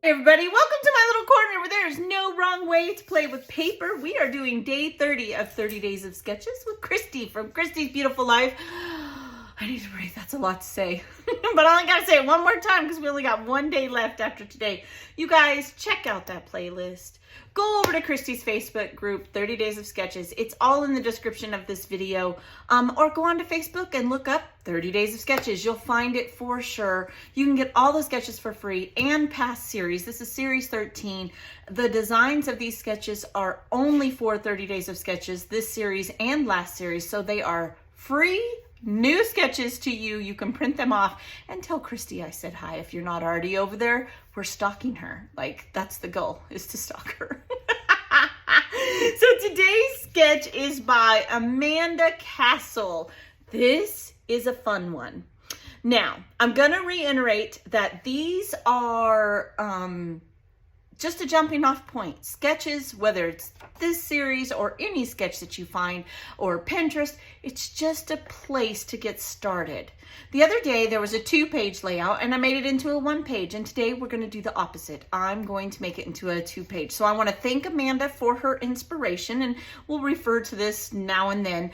Hey everybody, welcome to my little corner where there's no wrong way to play with paper. We are doing day 30 of 30 Days of Sketches with Christy from Christy's Beautiful Life. I need to breathe, that's a lot to say. But I only gotta say it one more time because we only got one day left after today. You guys, check out that playlist. Go over to Christy's Facebook group, 30 Days of Sketches. It's all in the description of this video. Or go onto Facebook and look up 30 Days of Sketches. You'll find it for sure. You can get all the sketches for free and past series. This is series 13. The designs of these sketches are only for 30 Days of Sketches, this series and last series. So they are free. New sketches to you. You can print them off and tell Christy I said hi. If you're not already over there, we're stalking her. Like, that's the goal, is to stalk her. So today's sketch is by Amanda Castle. This is a fun one. Now, I'm going to reiterate that these are just a jumping off point. Sketches, whether it's this series or any sketch that you find or Pinterest, it's just a place to get started. The other day there was a 2-page layout and I made it into a 1-page, and today we're going to do the opposite. I'm going to make it into a 2-page. So I want to thank Amanda for her inspiration, and we'll refer to this now and then.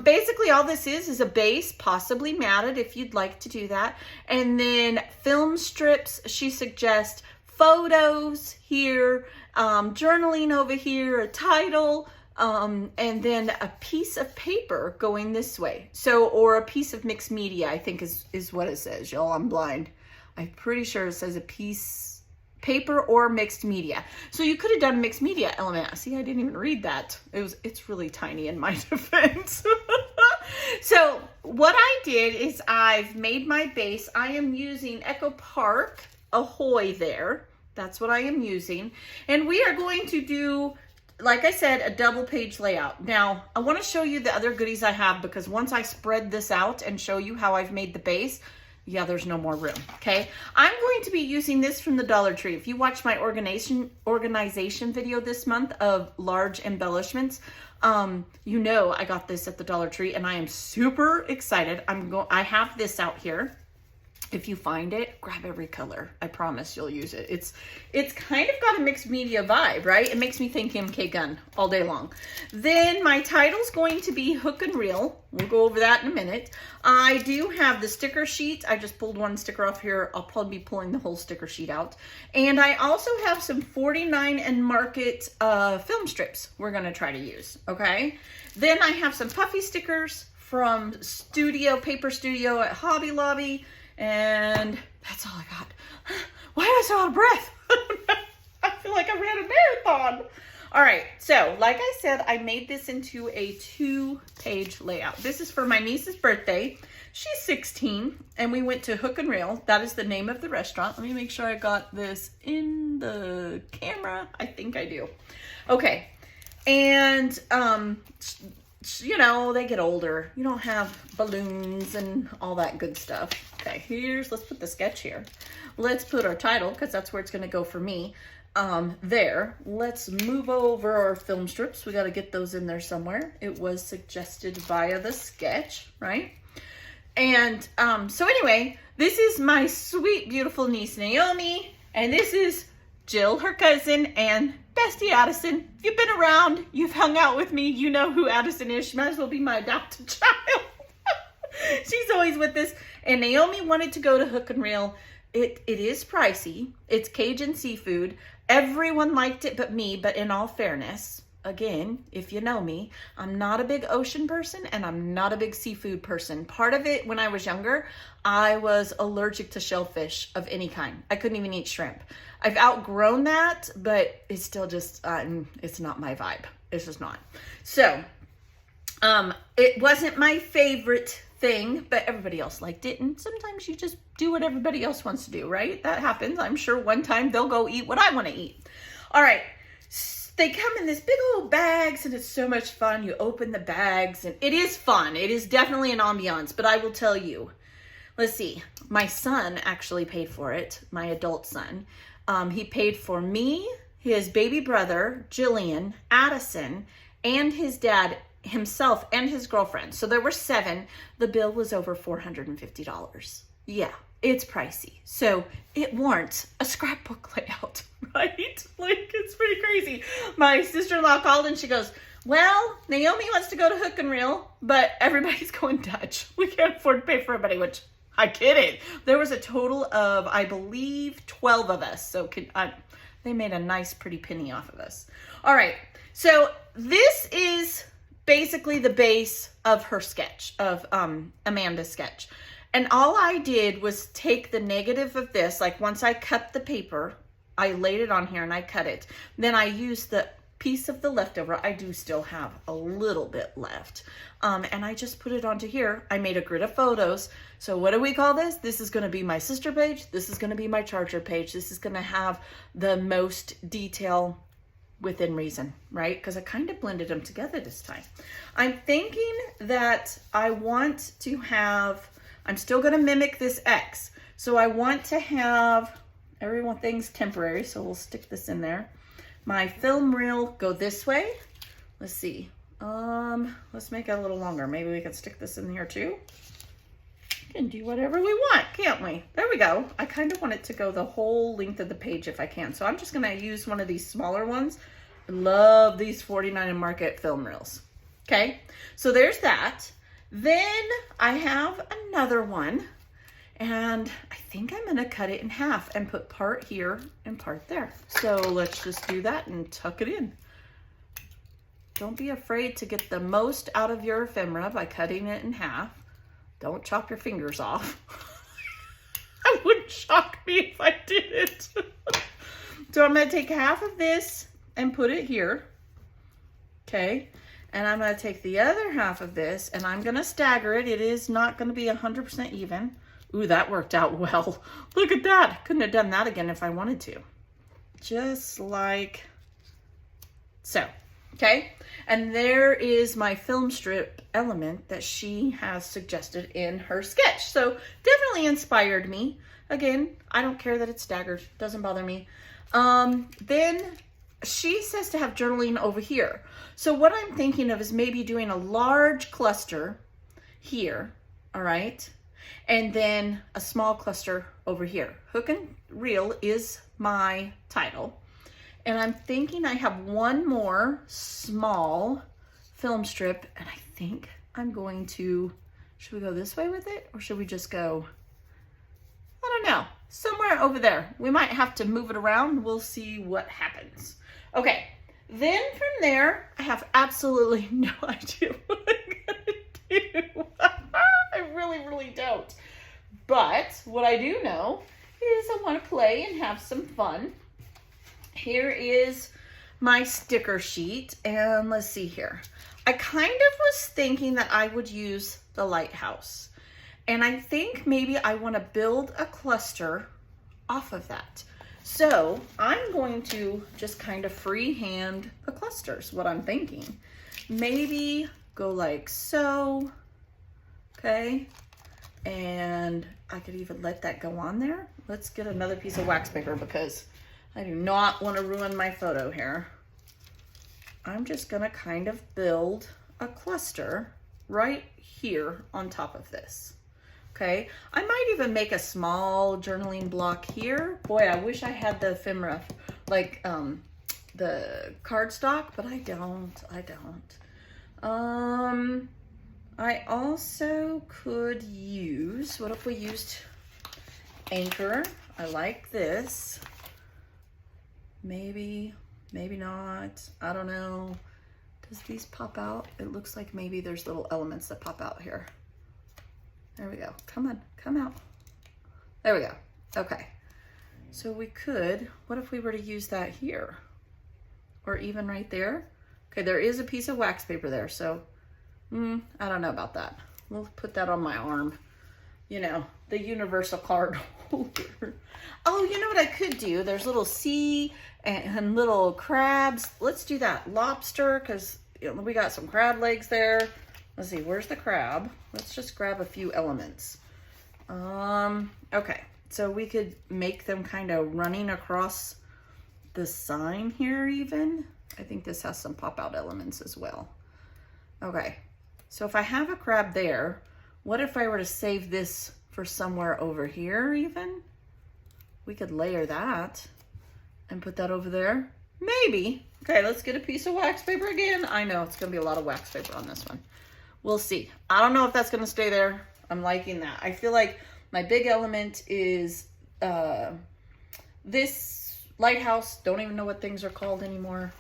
Basically all this is a base, possibly matted if you'd like to do that, and then film strips. She suggests photos here, journaling over here, a title, and then a piece of paper going this way. So, or a piece of mixed media, I think is what it says. Y'all, I'm blind. I'm pretty sure it says a piece, paper or mixed media. So you could have done a mixed media element. See, I didn't even read that. It's really tiny in my defense. So what I did is I've made my base. I am using Echo Park Ahoy there. That's what I am using. And we are going to do, like I said, a double page layout. Now, I want to show you the other goodies I have, because once I spread this out and show you how I've made the base, yeah, there's no more room, okay? I'm going to be using this from the Dollar Tree. If you watch my organization video this month of large embellishments, you know I got this at the Dollar Tree and I am super excited. I have this out here. If you find it, grab every color. I promise you'll use it. It's kind of got a mixed media vibe, right? It makes me think MK Gun all day long. Then my title's going to be Hook and Reel. We'll go over that in a minute. I do have the sticker sheet. I just pulled one sticker off here. I'll probably be pulling the whole sticker sheet out. And I also have some 49 and Market film strips we're gonna try to use, okay? Then I have some puffy stickers from Paper Studio at Hobby Lobby. And that's all I got. Why am I so out of breath? I feel like I ran a marathon. All right, so like I said, I made this into a 2-page layout. This is for my niece's birthday. She's 16, and we went to Hook and Reel. That is the name of the restaurant. Let me make sure I got this in the camera. I think I do. Okay, and you know, they get older. You don't have balloons and all that good stuff. Okay, let's put the sketch here. Let's put our title, because that's where it's going to go for me. There. Let's move over our film strips. We got to get those in there somewhere. It was suggested via the sketch, right? And so anyway, this is my sweet, beautiful niece, Naomi. And this is Jill, her cousin, and bestie Addison. If you've been around, you've hung out with me, you know who Addison is. She might as well be my adopted child. She's always with us. And Naomi wanted to go to Hook and Reel. It is pricey. It's Cajun seafood. Everyone liked it but me. But in all fairness, again, if you know me, I'm not a big ocean person and I'm not a big seafood person. Part of it, when I was younger, I was allergic to shellfish of any kind. I couldn't even eat shrimp. I've outgrown that, but it's still just, it's not my vibe. It's just not. So, it wasn't my favorite thing, but everybody else liked it. And sometimes you just do what everybody else wants to do, right? That happens. I'm sure one time they'll go eat what I want to eat. All right. They come in this big old bags and it's so much fun. You open the bags and it is fun. It is definitely an ambiance, but I will tell you, let's see, my son actually paid for it, my adult son. He paid for me, his baby brother, Jillian, Addison, and his dad, himself, and his girlfriend. So there were 7. The bill was over $450. yeah, it's pricey. So it warrants a scrapbook layout, right? Like, it's pretty crazy. My sister-in-law called and she goes, well, Naomi wants to go to Hook and Reel, but everybody's going Dutch. We can't afford to pay for everybody, which I get it. There was a total of, I believe, 12 of us. So they made a nice, pretty penny off of us. All right. So this is basically the base of her sketch, of Amanda's sketch. And all I did was take the negative of this, like once I cut the paper, I laid it on here and I cut it. Then I used the piece of the leftover. I do still have a little bit left. And I just put it onto here. I made a grid of photos. So what do we call this? This is going to be my sister page. This is going to be my charger page. This is going to have the most detail within reason, right? Because I kind of blended them together this time. I'm thinking that I want to have, I'm still going to mimic this X. So I want to have, everything's temporary. So we'll stick this in there. My film reel go this way. Let's see. Let's make it a little longer. Maybe we can stick this in here too. We can do whatever we want, can't we? There we go. I kind of want it to go the whole length of the page if I can. So I'm just gonna use one of these smaller ones. I love these 49 and Market film reels. Okay, so there's that. Then I have another one. And I think I'm gonna cut it in half and put part here and part there. So let's just do that and tuck it in. Don't be afraid to get the most out of your ephemera by cutting it in half. Don't chop your fingers off. It wouldn't shock me if I did it. So I'm gonna take half of this and put it here, okay? And I'm gonna take the other half of this and I'm gonna stagger it. It is not gonna be 100% even. Ooh, that worked out well. Look at that. Couldn't have done that again if I wanted to. Just like so, okay? And there is my film strip element that she has suggested in her sketch. So definitely inspired me. Again, I don't care that it's staggered. Doesn't bother me. Then she says to have journaling over here. So what I'm thinking of is maybe doing a large cluster here, all right? And then a small cluster over here. Hook and Reel is my title. And I'm thinking I have one more small film strip. And I think I'm going to, should we go this way with it? Or should we just go, I don't know, somewhere over there. We might have to move it around. We'll see what happens. Okay, then from there, I have absolutely no idea what I'm gonna do. I really don't. But what I do know is I want to play and have some fun. Here is my sticker sheet. And let's see here. I kind of was thinking that I would use the lighthouse. And I think maybe I want to build a cluster off of that. So I'm going to just kind of freehand the clusters, what I'm thinking. Maybe go like so. Okay, and I could even let that go on there. Let's get another piece of wax paper because I do not want to ruin my photo here. I'm just gonna kind of build a cluster right here on top of this. Okay, I might even make a small journaling block here. Boy, I wish I had the ephemera, like the cardstock, but I don't. I also could use, what if we used Anchor? I like this. Maybe not. I don't know. Does these pop out? It looks like maybe there's little elements that pop out here. There we go. Come on, come out. There we go. Okay. So we could, what if we were to use that here? Or even right there? Okay, there is a piece of wax paper there, so I don't know about that. We'll put that on my arm. You know, the universal card holder. Oh, you know what I could do? There's little sea and little crabs. Let's do that. Lobster, because we got some crab legs there. Let's see, where's the crab? Let's just grab a few elements. Okay, so we could make them kind of running across the sign here even. I think this has some pop-out elements as well. Okay, so if I have a crab there, what if I were to save this for somewhere over here even. We could layer that and put that over there. Maybe. Okay, let's get a piece of wax paper again. I know it's gonna be a lot of wax paper on this one. We'll see. I don't know if that's gonna stay there. I'm liking that. I feel like my big element is this lighthouse. Don't even know what things are called anymore.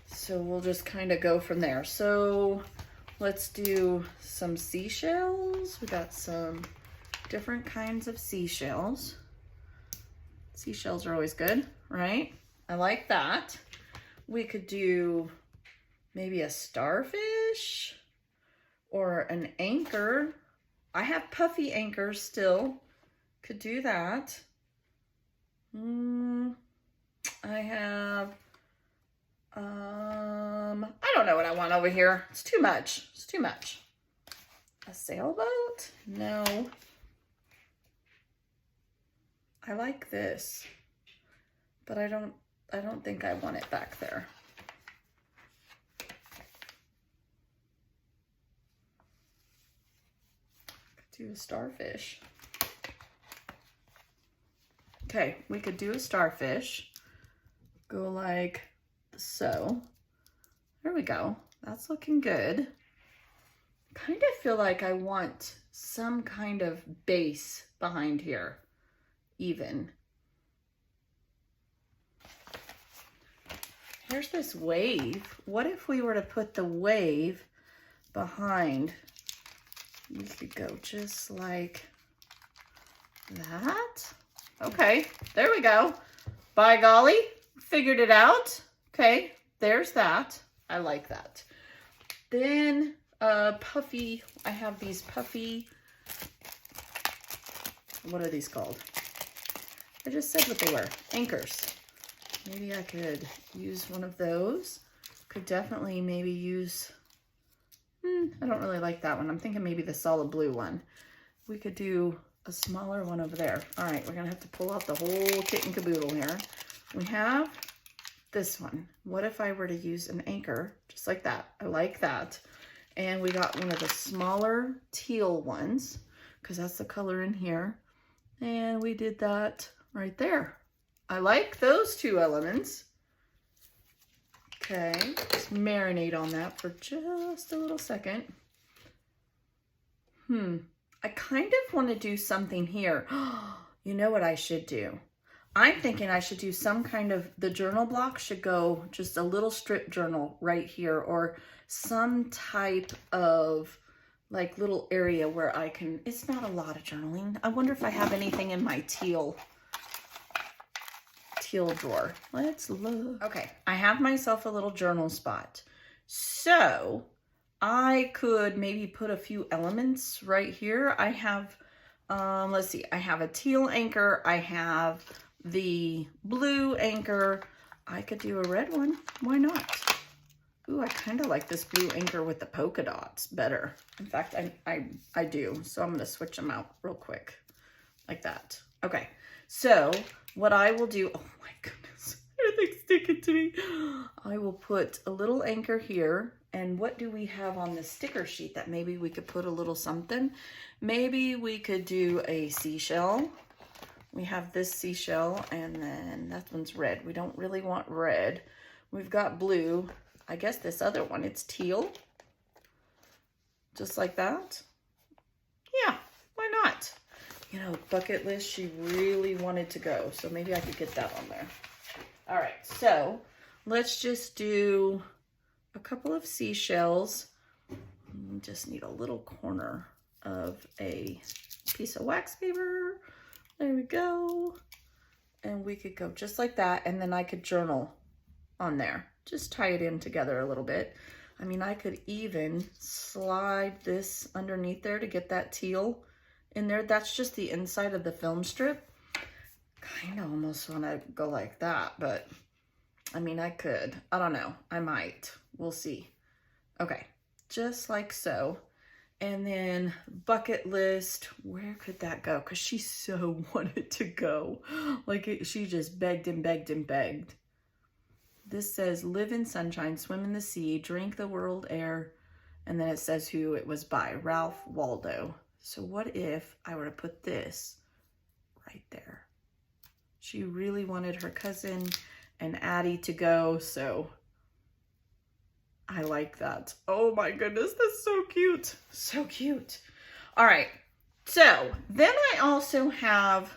So we'll just kind of go from there. So let's do some seashells. We got some different kinds of seashells. Seashells are always good, right? I like that. We could do maybe a starfish or an anchor. I have puffy anchors still. Could do that. I have, I don't know what I want over here. It's too much. It's too much. A sailboat? No. I like this, but I don't think I want it back there. Do a starfish. Okay, we could do a starfish. Go like so. There we go. That's looking good. Kind of feel like I want some kind of base behind here, even. Here's this wave. What if we were to put the wave behind? We could go just like that. Okay, there we go. By golly, figured it out. Okay, there's that. I like that. Then puffy, I have these puffy, what are these called? I just said what they were, anchors. Maybe I could use one of those. Could definitely maybe use, I don't really like that one. I'm thinking maybe the solid blue one. We could do a smaller one over there. All right, we're gonna have to pull out the whole kit and caboodle here. We have this one. What if I were to use an anchor just like that? I like that. And we got one of the smaller teal ones because that's the color in here. And we did that right there. I like those two elements. Okay, let's marinate on that for just a little second. I kind of want to do something here. You know what I should do? I'm thinking I should do some kind of, the journal block should go just a little strip journal right here, or some type of like little area where I can, it's not a lot of journaling. I wonder if I have anything in my teal drawer. Let's look. Okay, I have myself a little journal spot. So I could maybe put a few elements right here. I have, let's see, I have a teal anchor. I have the blue anchor. I could do a red one. Why not? Ooh, I kind of like this blue anchor with the polka dots better. In fact, I do. So I'm going to switch them out real quick like that. Okay. So what I will do, oh my goodness, everything's sticking to me. I will put a little anchor here. And what do we have on the sticker sheet that maybe we could put a little something? Maybe we could do a seashell. We have this seashell, and then that one's red. We don't really want red. We've got blue. I guess this other one, it's teal. Just like that. Yeah, why not? You know, bucket list, she really wanted to go. So maybe I could get that on there. All right, so let's just do a couple of seashells. We just need a little corner of a piece of wax paper. There we go. And we could go just like that. And then I could journal on there. Just tie it in together a little bit. I mean, I could even slide this underneath there to get that teal in there. That's just the inside of the film strip. Kind of almost want to go like that, but I mean, I could. I don't know. I might. We'll see. Okay, just like so. And then bucket list, where could that go? Because she so wanted to go. Like, she just begged and begged and begged. This says, live in sunshine, swim in the sea, drink the world air. And then it says who it was by, Ralph Waldo So what if I were to put this right there? She really wanted her cousin and Addie to go, so I like that. Oh my goodness, that's so cute. So cute. All right, so then I also have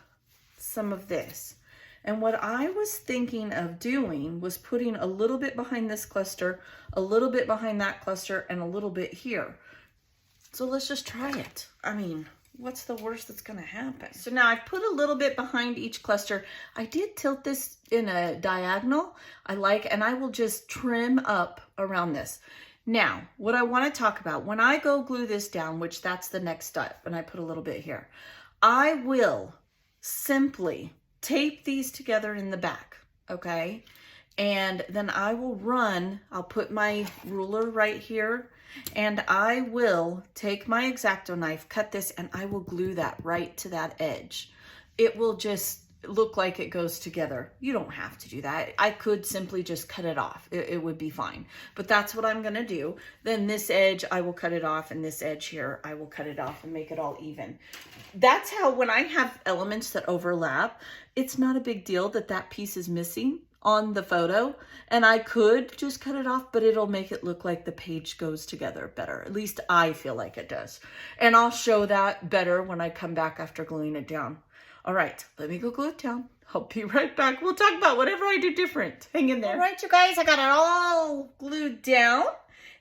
some of this. And what I was thinking of doing was putting a little bit behind this cluster, a little bit behind that cluster, and a little bit here. So let's just try it. I mean, what's the worst that's gonna happen? So now I've put a little bit behind each cluster. I did tilt this in a diagonal. And I will just trim up around this. Now, what I wanna talk about, when I go glue this down, which that's the next step, and I put a little bit here, I will simply tape these together in the back, okay? And then I will I'll put my ruler right here, and I will take my X-Acto knife, cut this, and I will glue that right to that edge. It will just look like it goes together. You don't have to do that. I could simply just cut it off. It would be fine. But that's what I'm gonna do. Then this edge, I will cut it off, and this edge here, I will cut it off and make it all even. That's how, when I have elements that overlap, it's not a big deal that that piece is missing on the photo, and I could just cut it off, but it'll make it look like the page goes together better. At least I feel like it does. And I'll show that better when I come back after gluing it down. All right, let me go glue it down. I'll be right back. We'll talk about whatever I do different. Hang in there. All right, you guys, I got it all glued down.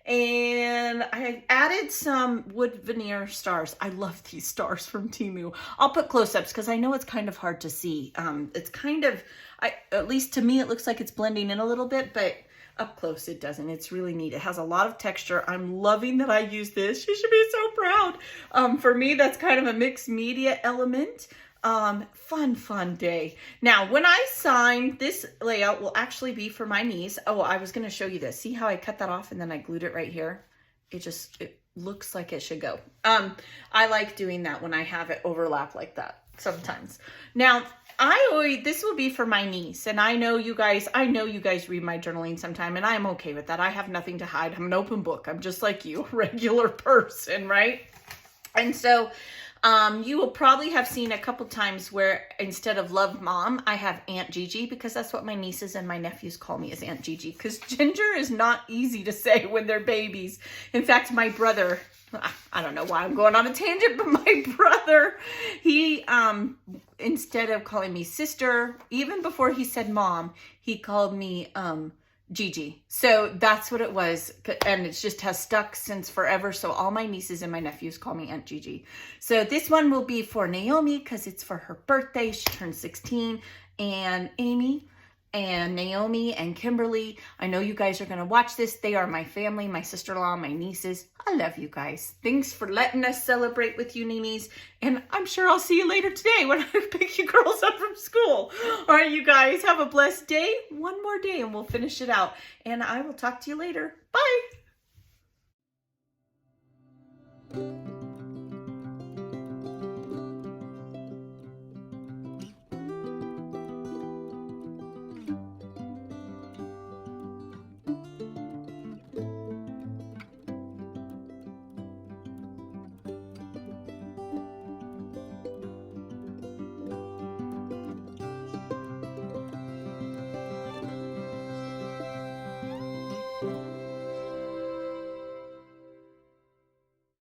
And I added some wood veneer stars. I love these stars from Temu. I'll put close-ups because I know it's kind of hard to see. It's kind of, at least to me, it looks like it's blending in a little bit, but up close it doesn't. It's really neat. It has a lot of texture. I'm loving that I use this. She should be so proud. For me, that's kind of a mixed media element. Fun day. Now, when I sign, this layout will actually be for my niece. Oh, I was going to show you this. See how I cut that off and then I glued it right here? It looks like it should go. I like doing that when I have it overlap like that sometimes. Now, this will be for my niece, and I know you guys read my journaling sometime, and I'm okay with that. I have nothing to hide. I'm an open book. I'm just like you, a regular person, right? And so, you will probably have seen a couple times where instead of Love Mom, I have Aunt Gigi, because that's what my nieces and my nephews call me, is Aunt Gigi, because Ginger is not easy to say when they're babies. In fact, my brother, I don't know why I'm going on a tangent, but my brother, he, instead of calling me sister, even before he said mom, he called me, Gigi. So that's what it was. And it just has stuck since forever. So all my nieces and my nephews call me Aunt Gigi. So this one will be for Naomi because it's for her birthday. She turned 16. And Amy and Naomi and Kimberly, I know you guys are going to watch this. They are my family, my sister-in-law, my nieces. I love you guys. Thanks for letting us celebrate with you, Ninis. And I'm sure I'll see you later today when I pick you girls up from school. All right, you guys, have a blessed day. One more day and we'll finish it out. And I will talk to you later. Bye.